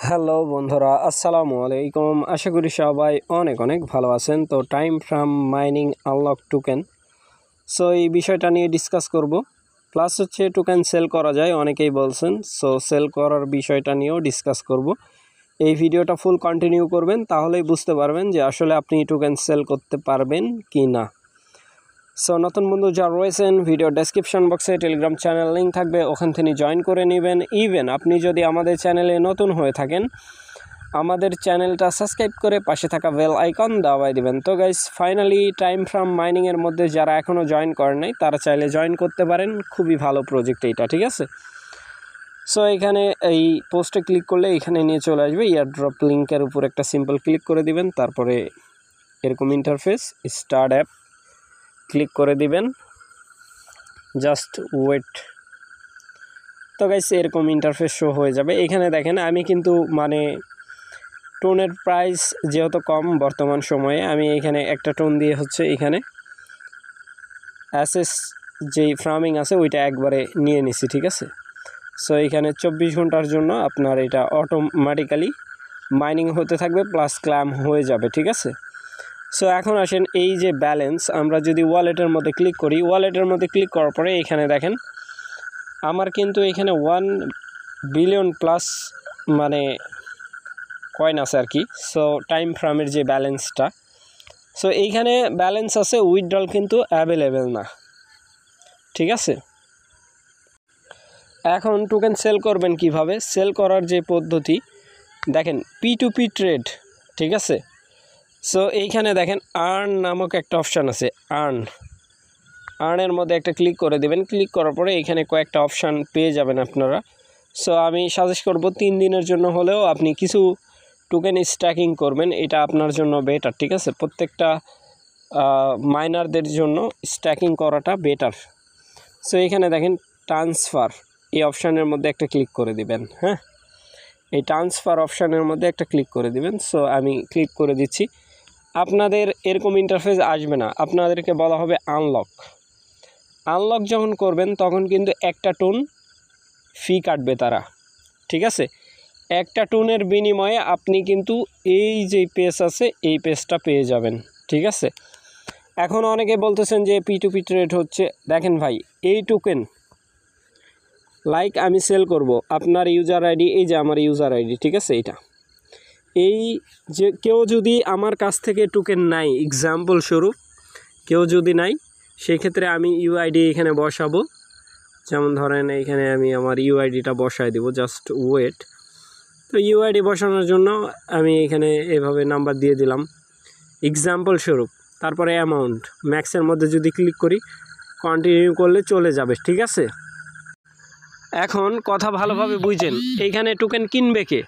Hello বন্ধুরা, আসসালামু আলাইকুম। আশা করি সবাই অনেক অনেক ভালো আছেন। তো time from mining unlock token, so এই বিষয়টা নিয়ে ডিসকাস করব। প্লাস হচ্ছে টোকেন সেল করা যায় অনেকেই বলছেন, সো সেল করার বিষয়টা নিয়েও ডিসকাস করব। এই ভিডিওটা ফুল কন্টিনিউ করবেন, তাহলেই বুঝতে পারবেন যে আসলে আপনি টোকেন সেল করতে পারবেন কি না। সো নতুন বন্ধু যারা রয়েছেন, ভিডিও ডেসক্রিপশন বক্সে টেলিগ্রাম চ্যানেল লিঙ্ক থাকবে, ওখান থেকে জয়েন করে নেবেন। ইভেন আপনি যদি আমাদের চ্যানেলে নতুন হয়ে থাকেন, আমাদের চ্যানেলটা সাবস্ক্রাইব করে পাশে থাকা বেল আইকন দাবাই দিবেন। তো গাইস, ফাইনালি টাইম ফ্রম মাইনিংয়ের মধ্যে যারা এখনও জয়েন করেন নাই, তারা চাইলে জয়েন করতে পারেন। খুবই ভালো প্রজেক্ট এইটা, ঠিক আছে। সো এখানে এই পোস্টে ক্লিক করলে এখানে নিয়ে চলে আসবে এয়ারড্রপ লিঙ্কের উপর একটা সিম্পল ক্লিক করে দিবেন। তারপরে এরকম ইন্টারফেস, স্টার্ট অ্যাপ ক্লিক করে দিবেন। Just wait. তো গাইস, এরকম ইন্টারফেস শো হয়ে যাবে। এখানে দেখেন, আমি কিন্তু টোনের প্রাইস যেহেতু কম বর্তমান সময়ে, আমি এখানে একটা টোন দিয়ে হচ্ছে এখানে অ্যাসেস যেই ফার্মিং আছে ওইটা একবারে নিয়ে নিছি, ঠিক আছে। সো এখানে 24 ঘন্টার জন্য আপনার এটা অটোমেটিক্যালি মাইনিং হতে থাকবে, প্লাস ক্লাম হয়ে যাবে, ঠিক আছে। সো এখন আসেন, এই যে ব্যালেন্স, আমরা যদি ওয়ালেটের মধ্যে ক্লিক করি, ওয়ালেটের মধ্যে ক্লিক করার পরে এখানে দেখেন আমার কিন্তু এখানে 1 বিলিয়ন প্লাস কয়েন আছে আর কি। সো টাইম ফ্রেমের যে ব্যালেন্সটা, সো এইখানে ব্যালেন্স আছে, উইথড্রল কিন্তু অ্যাভেলেবেল না, ঠিক আছে। এখন টোকেন সেল করবেন কিভাবে? সেল করার যে পদ্ধতি দেখেন, P2P ট্রেড, ঠিক আছে। সো এইখানে দেখেন আর্ন নামক একটা অপশান আছে, আর্নের মধ্যে একটা ক্লিক করে দেবেন। ক্লিক করার পরে এখানে কয়েকটা অপশান পেয়ে যাবেন আপনারা। সো আমি সাজেস্ট করব 3 দিনের জন্য হলেও আপনি কিছু টোকেন স্ট্যাকিং করবেন, এটা আপনার জন্য বেটার, ঠিক আছে। প্রত্যেকটা মাইনারদের জন্য স্ট্যাকিং করাটা বেটার। সো এখানে দেখেন ট্রান্সফার, এই অপশানের মধ্যে একটা ক্লিক করে দিবেন। হ্যাঁ, এই ট্রান্সফার অপশানের মধ্যে একটা ক্লিক করে দিবেন। সো আমি ক্লিক করে দিচ্ছি। আপনাদের এরকম ইন্টারফেস আসবে না, আপনাদেরকে বলা হবে আনলক যখন করবেন তখন কিন্তু একটা টোন ফি কাটবে তারা, ঠিক আছে। একটা টোনের বিনিময়ে আপনি কিন্তু এই যে পেজ আছে এই পেজটা পেয়ে যাবেন, ঠিক আছে। এখন অনেকে বলতেছেন যে P2P ট্রেড হচ্ছে। দেখেন ভাই, এই টোকেন লাইক আমি সেল করব, আপনার ইউজার আইডি, এই যে আমার ইউজার আইডি, ঠিক আছে। এই যে কেউ যদি আমার কাছ থেকে টোকেন নাই, এক্সাম্পল স্বরূপ কেউ যদি নাই, সেই ক্ষেত্রে আমি ইউআইডি এখানে বসাবো। যেমন ধরেন এখানে আমি আমার ইউআইডিটা বসায় দেব, জাস্ট ওয়েট। তো ইউআইডি বসানোর জন্য আমি এখানে এভাবে নাম্বার দিয়ে দিলাম এক্সাম্পল স্বরূপ। তারপরে অ্যামাউন্ট ম্যাক্সের মধ্যে যদি ক্লিক করি, কন্টিনিউ করলে চলে যাবে, ঠিক আছে। এখন কথা ভালোভাবে বুঝেন, এইখানে টোকেন কিনবে কে,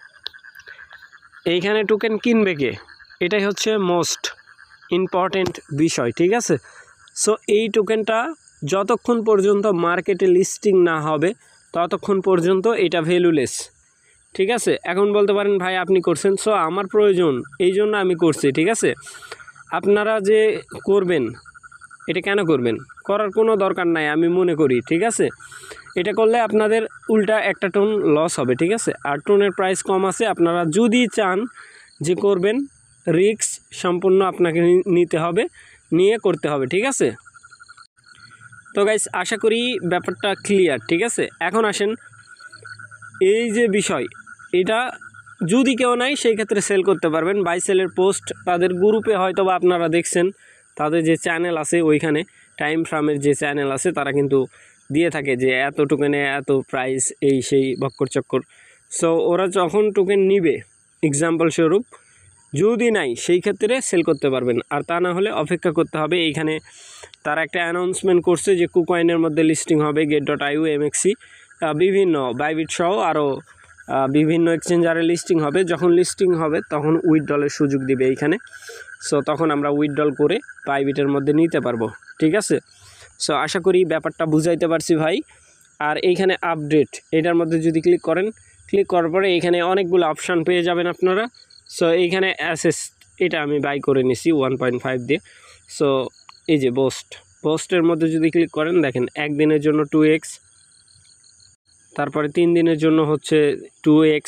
এইখানে টোকেন কিনবে কে, এটাই হচ্ছে মোস্ট ইম্পর্টেন্ট বিষয়, ঠিক আছে। সো এই টোকেনটা যতক্ষণ পর্যন্ত মার্কেটে লিস্টিং না হবে ততক্ষণ পর্যন্ত এটা ভ্যালুলেস, ঠিক আছে। এখন বলতে পারেন ভাই আপনি করছেন, সো আমার প্রয়োজন এই জন্য আমি করছি, ঠিক আছে। আপনারা যে করবেন, এটা কেন করবেন? করার কোনো দরকার নাই আমি মনে করি, ঠিক আছে। এটা করলে আপনাদের উল্টা একটা টোন লস হবে, ঠিক আছে। আর টোনের প্রাইস কম আছে, আপনারা যদি চান যে করবেন, রিস্ক সম্পূর্ণ আপনাকে নিতে হবে, নিয়ে করতে হবে, ঠিক আছে। তো গাইস, আশা করি ব্যাপারটা ক্লিয়ার, ঠিক আছে। এখন আসেন, এই যে বিষয়, এটা যদি কেউ নাই সেই ক্ষেত্রে সেল করতে পারবেন। বাই সেলের পোস্ট তাদের গ্রুপে হয়তো বা আপনারা দেখছেন, তাদের যে চ্যানেল আছে ওইখানে টাইম ফ্রেমের যে চ্যানেল আছে তারা কিন্তু দিয়ে থাকে যে এত টোকেনে এত প্রাইস, এই সেই বক্কর চক্কর। সো ওরা যখন টোকেন নিবে, এক্সাম্পল স্বরূপ যদি নাই সেই ক্ষেত্রে সেল করতে পারবেন, আর তা না হলে অপেক্ষা করতে হবে। এইখানে তারা একটা অ্যানাউন্সমেন্ট করছে যে কুকয়েনের মধ্যে লিস্টিং হবে, get.io, MXC, বিভিন্ন বাইবিট সহ আরও বিভিন্ন এক্সচেঞ্জারে লিস্টিং হবে। যখন লিস্টিং হবে তখন উইথড্রলের সুযোগ দিবে এইখানে। সো তখন আমরা উইথড্রল করে বাইবিটের মধ্যে নিতে পারবো, ঠিক আছে। সো আশা করি ব্যাপারটা বুঝাইতে পারছি ভাই। আর এইখানে আপডেট, এটার মধ্যে যদি ক্লিক করেন, ক্লিক করার পরে এইখানে অনেকগুলো অপশান পেয়ে যাবেন আপনারা। সো এইখানে অ্যাসেস, এটা আমি বাই করে নিছি 1.5 দিয়ে। সো এই যে পোস্টের মধ্যে যদি ক্লিক করেন, দেখেন একদিনের জন্য 2x, তারপরে 3 দিনের জন্য হচ্ছে 2x,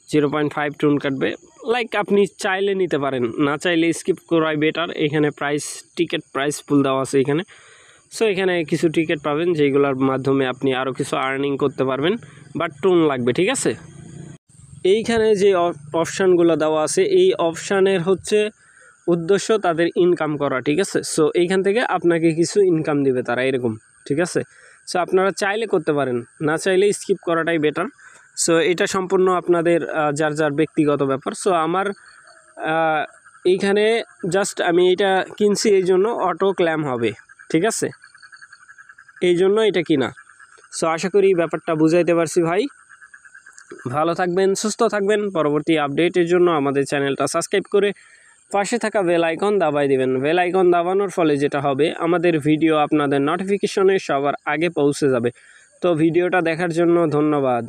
0.5 টুন কাটবে। লাইক আপনি চাইলে নিতে পারেন, না চাইলে স্কিপ করাই বেটার। এখানে টিকিট প্রাইস পুল দেওয়া আছে এখানে। সো এখানে কিছু টিকিট পাবেন যেগুলোর মাধ্যমে আপনি আরও কিছু আর্নিং করতে পারবেন, বাট টুন লাগবে, ঠিক আছে। এইখানে যে অপশানগুলো দেওয়া আছে, এই অপশানের হচ্ছে উদ্দেশ্য তাদের ইনকাম করা, ঠিক আছে। সো এইখান থেকে আপনাকে কিছু ইনকাম দিবে তারা, এরকম, ঠিক আছে। সো আপনারা চাইলে করতে পারেন, না চাইলে স্কিপ করাটাই বেটার। সো এটা সম্পূর্ণ আপনাদের যার যার ব্যক্তিগত ব্যাপার। সো আমার এইখানে জাস্ট আমি এটা কিনছি এই জন্য অটো ক্লেম হবে, ঠিক আছে, এই জন্য এটা কিনা। সো আশা করি ব্যাপারটা বুঝাইতে পারছি ভাই। ভালো থাকবেন, সুস্থ থাকবেন। পরবর্তী আপডেটের জন্য আমাদের চ্যানেলটা সাবস্ক্রাইব করে পাশে থাকা বেল আইকন দাবাই দিবেন। বেল আইকন দাবানোর ফলে যেটা হবে, আমাদের ভিডিও আপনাদের নোটিফিকেশনে সবার আগে পৌঁছে যাবে। তো ভিডিওটা দেখার জন্য ধন্যবাদ।